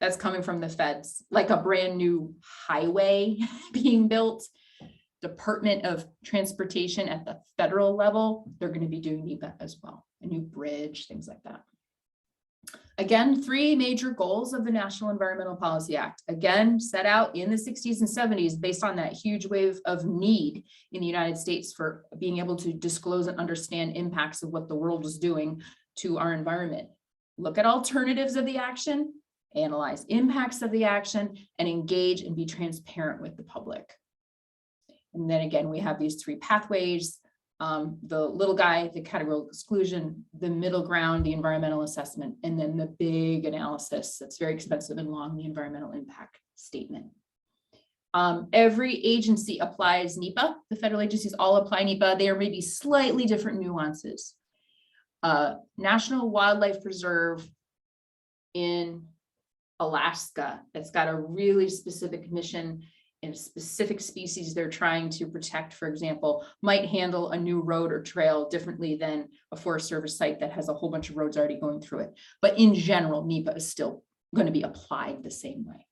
B: that's coming from the feds, like a brand new highway being built, Department of Transportation at the federal level, they're going to be doing NEPA as well, a new bridge, things like that. Again, 3 major goals of the National Environmental Policy Act, again, set out in the 60s and 70s based on that huge wave of need in the United States for being able to disclose and understand impacts of what the world is doing to our environment. Look at alternatives of the action, analyze impacts of the action, and engage and be transparent with the public. And then again, we have these 3 pathways, the little guy, the categorical exclusion, the middle ground, the environmental assessment, and then the big analysis that's very expensive and long, the environmental impact statement. Every agency applies NEPA. The federal agencies all apply NEPA. There may be slightly different nuances. National Wildlife Reserve in Alaska, that's got a really specific mission and specific species they're trying to protect, for example, might handle a new road or trail differently than a Forest Service site that has a whole bunch of roads already going through it. But in general, NEPA is still going to be applied the same way.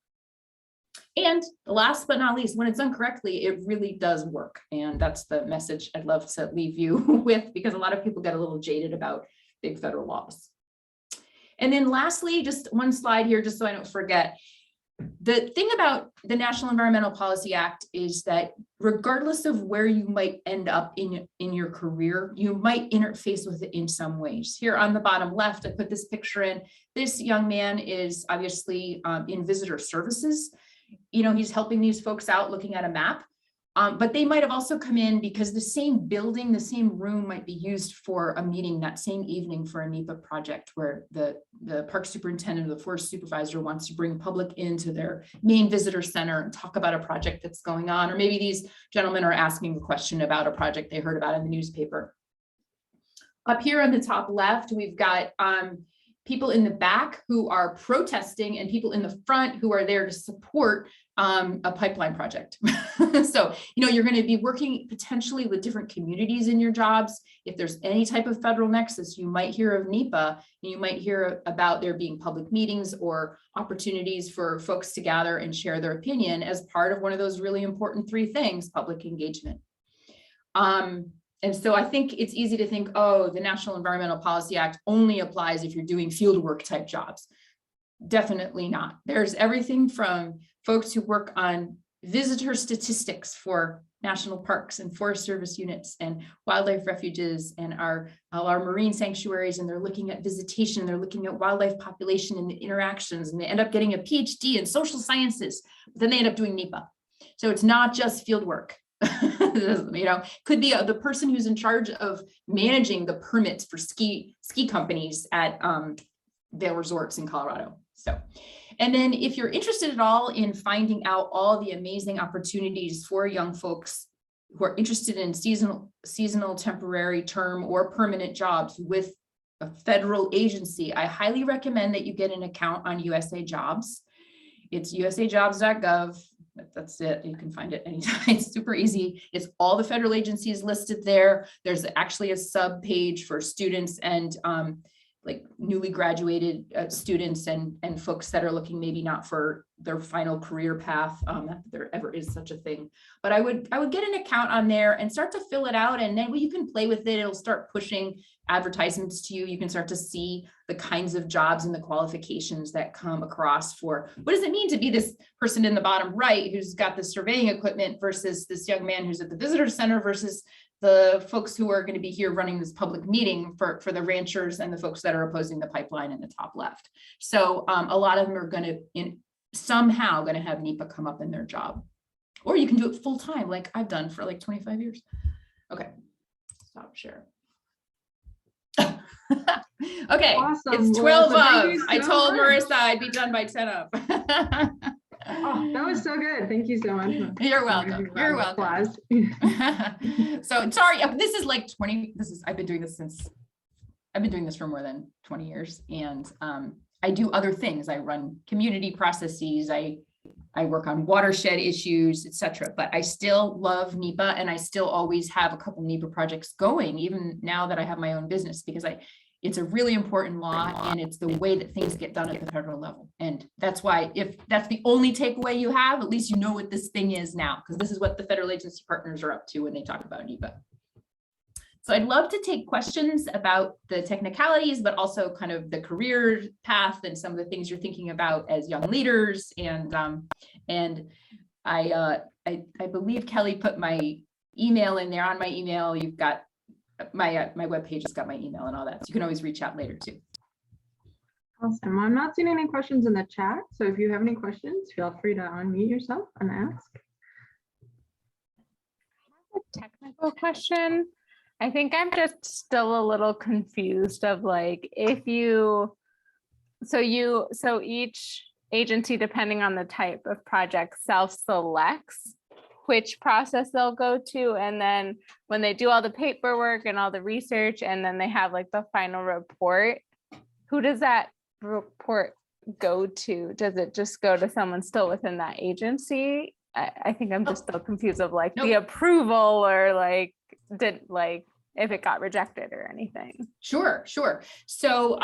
B: And last but not least, when it's done correctly, it really does work. And that's the message I'd love to leave you with, because a lot of people get a little jaded about big federal laws. And then lastly, just one slide here, just so I don't forget. The thing about the National Environmental Policy Act is that regardless of where you might end up in your career, you might interface with it in some ways. Here on the bottom left, I put this picture in. This young man is obviously in visitor services. You know, he's helping these folks out looking at a map. But they might have also come in because the same building, the same room might be used for a meeting that same evening for a NEPA project where the park superintendent or the forest supervisor wants to bring public into their main visitor center and talk about a project that's going on. Or maybe these gentlemen are asking a question about a project they heard about in the newspaper. Up here on the top left, we've got people in the back who are protesting and people in the front who are there to support a pipeline project. So, you know, you're going to be working potentially with different communities in your jobs. If there's any type of federal nexus, you might hear of NEPA, and you might hear about there being public meetings or opportunities for folks to gather and share their opinion as part of one of those really important three things, public engagement. And so I think it's easy to think, oh, the National Environmental Policy Act only applies if you're doing fieldwork type jobs. Definitely not. There's everything from folks who work on visitor statistics for national parks and Forest Service units and wildlife refuges and our marine sanctuaries, and they're looking at visitation, they're looking at wildlife population and the interactions, and they end up getting a PhD in social sciences, but then they end up doing NEPA. So it's not just field work. You know, could be the person who's in charge of managing the permits for ski companies at their resorts in Colorado. So, and then if you're interested at all in finding out all the amazing opportunities for young folks who are interested in seasonal, temporary, term, or permanent jobs with a federal agency, I highly recommend that you get an account on USA Jobs. It's usajobs.gov. That's it. You can find it anytime. It's super easy. It's all the federal agencies listed there. There's actually a sub page for students and like newly graduated students and folks that are looking maybe not for their final career path, not that there ever is such a thing. But I would get an account on there and start to fill it out, and then you can play with it. It'll start pushing advertisements to you. You can start to see the kinds of jobs and the qualifications that come across for what does it mean to be this person in the bottom right who's got the surveying equipment versus this young man who's at the visitor center versus the folks who are going to be here running this public meeting for the ranchers and the folks that are opposing the pipeline in the top left. So a lot of them are going to somehow going to have NEPA come up in their job, or you can do it full time like I've done for like 25 years. Okay, stop share. Okay,
A: Awesome.
B: it's 12
A: Melissa,
B: of. I told Marissa I'd be done by 10 of.
A: Oh, that was so good. Thank you so much.
B: You're welcome. You're welcome. So sorry, this is like 20. I've been doing this for more than 20 years, and I do other things. I run community processes. I work on watershed issues, etc. But I still love NEPA, and I still always have a couple NEPA projects going, even now that I have my own business, because it's a really important law, and it's the way that things get done at the federal level. And that's why, if that's the only takeaway you have, at least you know what this thing is now, because this is what the federal agency partners are up to when they talk about NEPA. So I'd love to take questions about the technicalities, but also kind of the career path and some of the things you're thinking about as young leaders. And I believe Kelly put my email in there. On my email, you've got my webpage has got my email and all that. So you can always reach out later too.
A: Awesome. I'm not seeing any questions in the chat. So if you have any questions, feel free to unmute yourself and ask.
C: I have a technical question. I think I'm just still a little confused of like, so each agency, depending on the type of project, self-selects which process they'll go to, and then when they do all the paperwork and all the research, and then they have like the final report, who does that report go to? Does it just go to someone still within that agency? I think I'm just still confused of like the approval, or like if it got rejected or anything.
B: Sure. So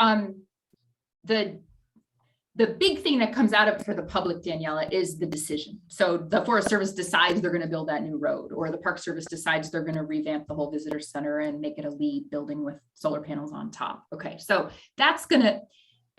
B: the big thing that comes out of it for the public, Daniela, is the decision. So the Forest Service decides they're going to build that new road, or the Park Service decides they're going to revamp the whole visitor center and make it a LEED building with solar panels on top. Okay, so that's going to,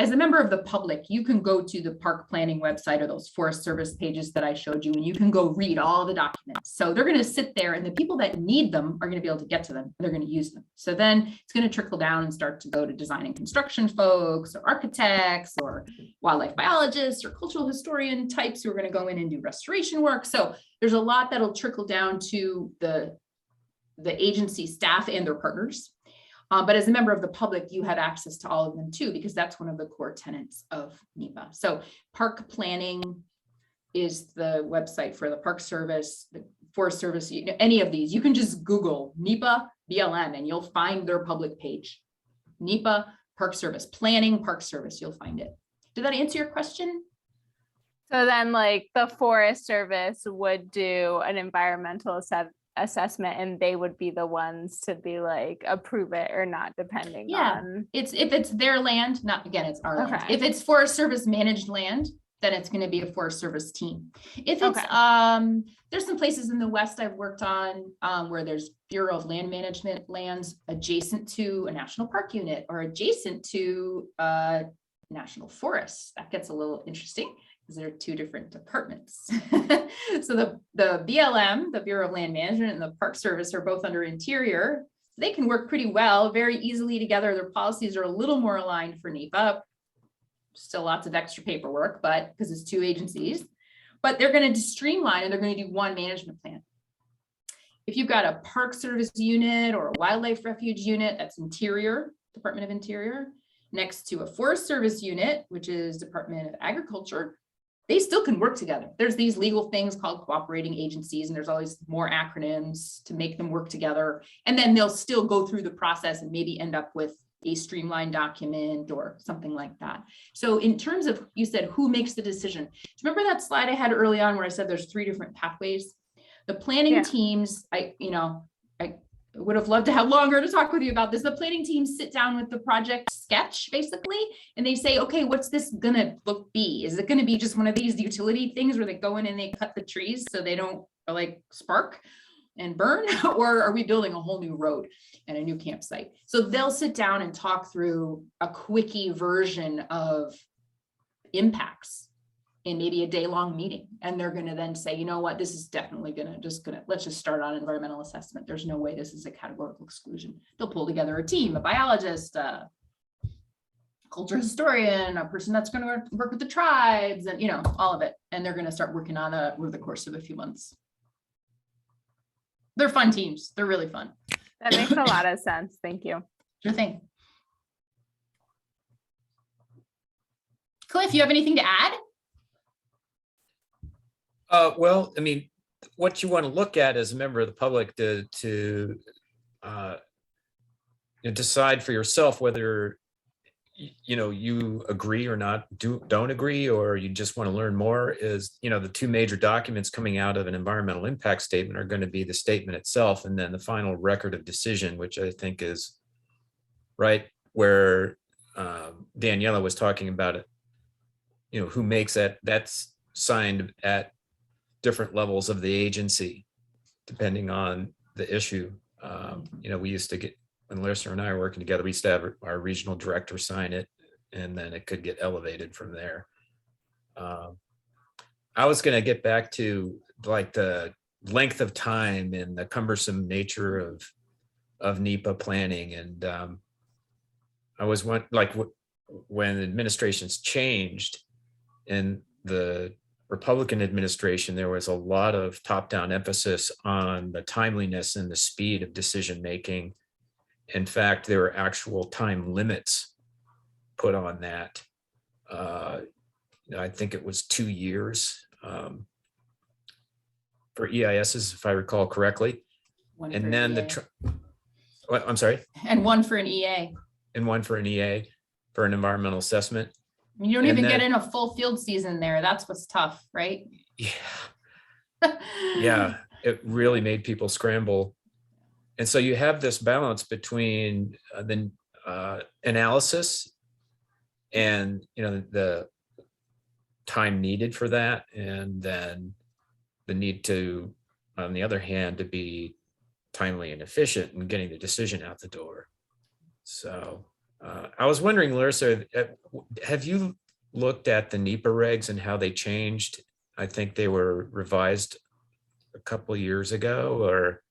B: as a member of the public, you can go to the park planning website or those Forest Service pages that I showed you, and you can go read all the documents. So they're going to sit there, and the people that need them are going to be able to get to them. And they're going to use them. So then it's going to trickle down and start to go to design and construction folks or architects or wildlife biologists or cultural historian types who are going to go in and do restoration work. So there's a lot that'll trickle down to the agency staff and their partners. But as a member of the public, you have access to all of them too, because that's one of the core tenets of NEPA. So park planning is the website for the Park Service, the Forest Service, any of these. You can just Google NEPA BLM and you'll find their public page. NEPA, Park Service, Planning, Park Service, you'll find it. Did that answer your question?
C: So then like the Forest Service would do an environmental assessment and they would be the ones to be like approve it or not, depending on
B: if it's their land, not again, it's our land.
C: Okay.
B: If it's Forest Service managed land, then it's going to be a Forest Service team. If it's there's some places in the West I've worked on where there's Bureau of Land Management lands adjacent to a national park unit or adjacent to national forests. That gets a little interesting because there are two different departments. So the BLM, the Bureau of Land Management, and the Park Service are both under Interior. They can work pretty well, very easily together. Their policies are a little more aligned for NEPA. Still lots of extra paperwork, but because it's two agencies, but they're going to streamline and they're going to do one management plan. If you've got a Park Service unit or a Wildlife Refuge unit, that's Interior, Department of Interior, next to a Forest Service unit, which is Department of Agriculture, they still can work together. There's these legal things called cooperating agencies, and there's always more acronyms to make them work together. And then they'll still go through the process and maybe end up with a streamlined document or something like that. So in terms of, you said, who makes the decision? Do you remember that slide I had early on where I said there's 3 different pathways? The planning teams, I would have loved to have longer to talk with you about this. The planning teams sit down with the project sketch basically, and they say, okay, what's this gonna be? Is it gonna be just one of these utility things where they go in and they cut the trees so they don't like spark and burn? Or are we building a whole new road and a new campsite? So they'll sit down and talk through a quickie version of impacts in maybe a day-long meeting. And they're going to then say, you know what, this is definitely let's just start on environmental assessment. There's no way this is a categorical exclusion. They'll pull together a team, a biologist, a culture historian, a person that's going to work with the tribes, and all of it. And they're going to start working on it over the course of a few months. They're fun teams. They're really fun.
C: That makes a lot of sense. Thank you.
B: Sure thing. Cliff, you have anything to add?
E: Well, I mean, what you want to look at as a member of the public to decide for yourself whether you agree or not, don't agree, or you just want to learn more is, the 2 major documents coming out of an environmental impact statement are going to be the statement itself and then the final record of decision, which I think is right where Daniela was talking about it. Who makes that? That's signed at different levels of the agency, depending on the issue. We used to get, when Larissa and I were working together, we used to have our regional director sign it, and then it could get elevated from there. I was going to get back to like the length of time and the cumbersome nature of NEPA planning. And I was when administrations changed in the Republican administration, there was a lot of top-down emphasis on the timeliness and the speed of decision-making. In fact, there were actual time limits put on that. I think it was 2 years for EISs, if I recall correctly. And then I'm sorry?
B: And 1 for an EA.
E: And 1 for an EA for an environmental assessment.
B: You don't even get in a full field season there. That's what's tough, right?
E: Yeah. Yeah, it really made people scramble. And so you have this balance between the analysis and the time needed for that, and then the need to, on the other hand, to be timely and efficient in getting the decision out the door. So I was wondering, Larissa, have you looked at the NEPA regs and how they changed? I think they were revised a couple of years ago, or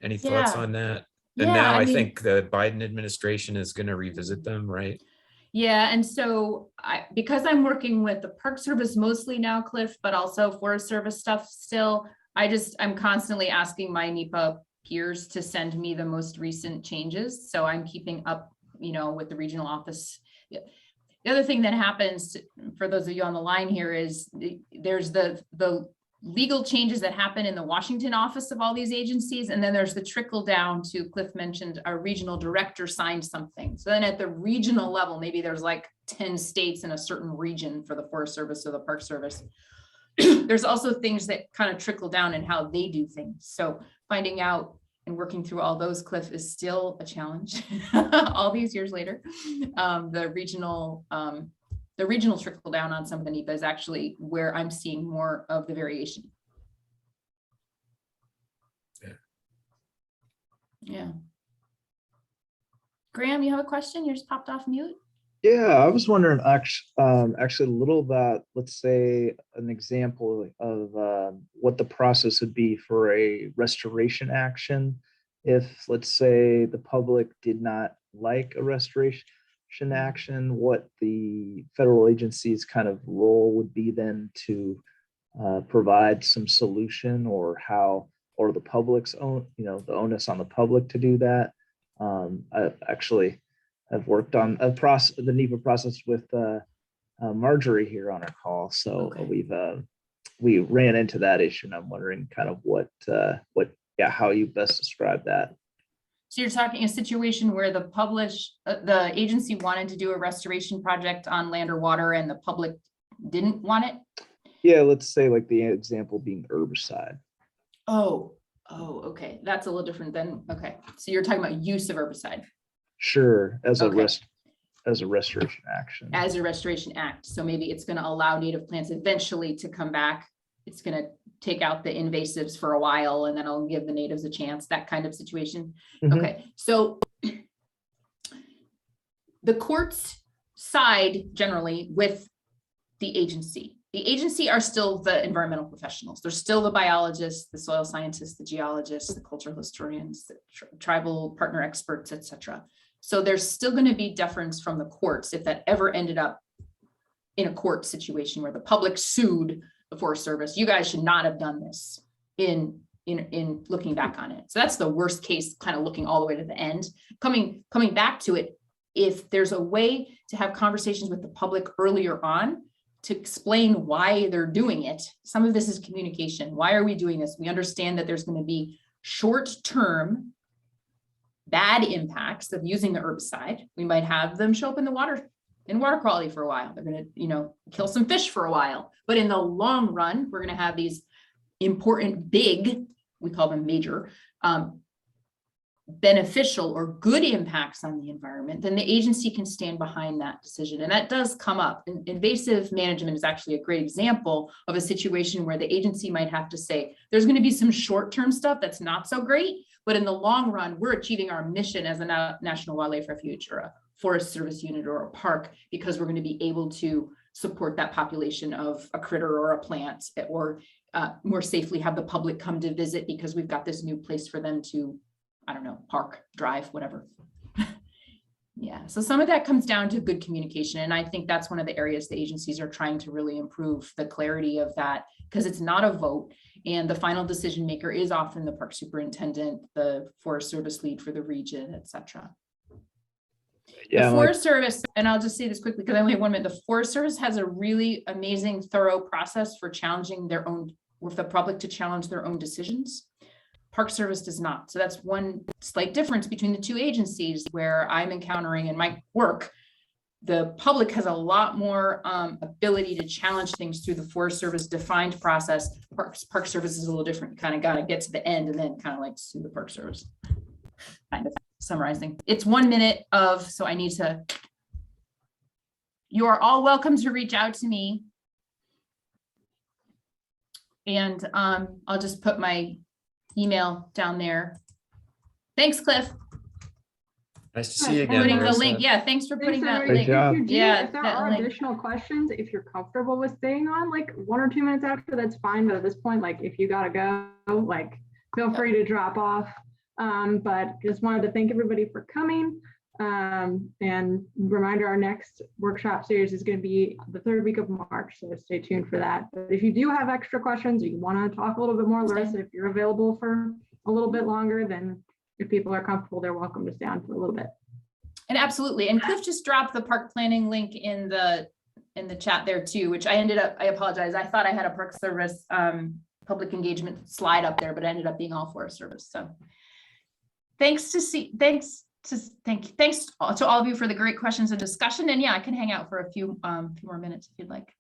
E: any thoughts
B: Yeah.
E: on that?
B: Yeah,
E: And now
B: I
E: I
B: mean,
E: think the Biden administration is going to revisit them, right?
B: yeah, and so because I'm working with the Park Service mostly now, Cliff, but also Forest Service stuff still, I'm constantly asking my NEPA peers to send me the most recent changes. So I'm keeping up, with the regional office. The other thing that happens, for those of you on the line here, is there's the legal changes that happen in the Washington office of all these agencies. And then there's the trickle down to, Cliff mentioned, our regional director signed something. So then at the regional level, maybe there's like 10 states in a certain region for the Forest Service or the Park Service. There's also things that kind of trickle down in how they do things. So finding out and working through all those, Cliff, is still a challenge all these years later. The regional trickle down on some of the NEPA is actually where I'm seeing more of the variation. Yeah. Graham, you have a question? You just popped off mute.
F: Yeah, I was wondering actually a little about, let's say, an example of what the process would be for a restoration action. If, let's say, the public did not like a restoration action, what the federal agency's kind of role would be then to provide some solution, or the public's own, the onus on the public to do that. I've worked on the NEPA process with Marjorie here on our call, so
B: Okay.
F: we ran into that issue, and I'm wondering kind of how you best describe that.
B: So you're talking a situation where the agency wanted to do a restoration project on land or water and the public didn't want it?
F: Yeah, let's say like the example being herbicide.
B: Oh, okay. That's a little different than, okay. So you're talking about use of herbicide.
F: Sure, as a
B: Okay.
F: restoration action.
B: As a restoration act. So maybe it's going to allow native plants eventually to come back. It's going to take out the invasives for a while, and then I'll give the natives a chance, that kind of situation.
F: Mhm.
B: Okay. So the courts side generally with the agency. The agency are still the environmental professionals. They're still the biologists, the soil scientists, the geologists, the cultural historians, the tribal partner experts, etc. So there's still going to be deference from the courts if that ever ended up in a court situation where the public sued the Forest Service. You guys should not have done this in looking back on it. So that's the worst case, kind of looking all the way to the end. Coming back to it, if there's a way to have conversations with the public earlier on to explain why they're doing it. Some of this is communication. Why are we doing this? We understand that there's going to be short-term bad impacts of using the herbicide. We might have them show up in the water quality for a while. They're going to, kill some fish for a while. But in the long run, we're going to have these important, big, we call them major, beneficial or good impacts on the environment, then the agency can stand behind that decision. And that does come up. Invasive management is actually a great example of a situation where the agency might have to say, there's going to be some short-term stuff that's not so great, but in the long run, we're achieving our mission as a National Wildlife Refuge or a Forest Service unit or a park, because we're going to be able to support that population of a critter or a plant, or more safely have the public come to visit because we've got this new place for them to, I don't know, park, drive, whatever. Yeah, so some of that comes down to good communication. And I think that's one of the areas the agencies are trying to really improve the clarity of that, because it's not a vote. And the final decision maker is often the park superintendent, the Forest Service lead for the region, et cetera.
F: Yeah,
B: the Forest Service, and I'll just say this quickly because I only have 1 minute, the Forest Service has a really amazing, thorough process for challenging their own, with the public to challenge their own decisions. Park Service does not. So that's one slight difference between the two agencies where I'm encountering in my work. The public has a lot more ability to challenge things through the Forest Service defined process. Park Service is a little different. You kind of got to get to the end and then kind of like sue the Park Service. Kind of summarizing. It's 1 minute of, so I need to, you are all welcome to reach out to me. And I'll just put my email down there. Thanks, Cliff.
E: Nice to see you again,
B: Putting the
E: Larissa.
B: link. Yeah, thanks for putting that
A: everybody.
B: link.
F: job.
A: If you do,
B: Yeah,
A: if there
B: that
A: are
B: link.
A: additional questions, if you're comfortable with staying on like 1 or 2 minutes after, that's fine. But at this point, like if you gotta go, like feel free to drop off. But just wanted to thank everybody for coming. And reminder, our next workshop series is going to be the 3rd week of March, so stay tuned for that. But if you do have extra questions or you want to talk a little bit more, Larissa, if you're available for a little bit longer, then if people are comfortable, they're welcome to stay on for a little bit.
B: And absolutely. And Cliff just dropped the park planning link in the chat there too, which I apologize. I thought I had a park service public engagement slide up there, but it ended up being all Forest Service. So thanks to all of you for the great questions and discussion. And yeah, I can hang out for a few more minutes if you'd like.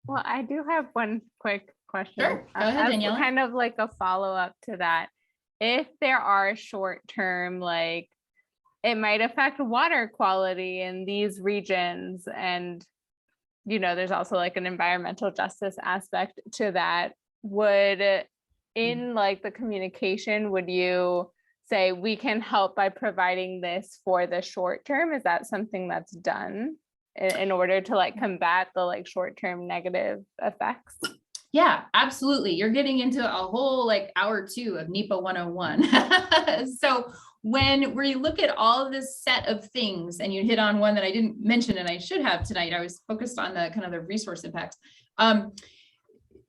C: Well, I do have one quick question.
B: Sure. Go ahead,
C: As
B: Daniela.
C: kind of like a follow-up to that. If there are short-term, like it might affect water quality in these regions, and there's also like an environmental justice aspect to that. Would in like the communication, would you say we can help by providing this for the short term? Is that something that's done in order to like combat the like short-term negative effects?
B: Yeah, absolutely. You're getting into a whole like hour 2 of NEPA 101. So when we look at all of this set of things, and you hit on one that I didn't mention and I should have tonight, I was focused on the kind of the resource impacts.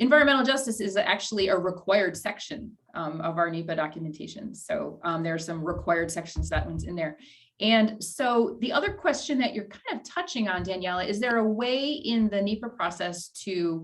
B: Environmental justice is actually a required section of our NEPA documentation. So there are some required sections, that one's in there. And so the other question that you're kind of touching on, Daniela, is there a way in the NEPA process to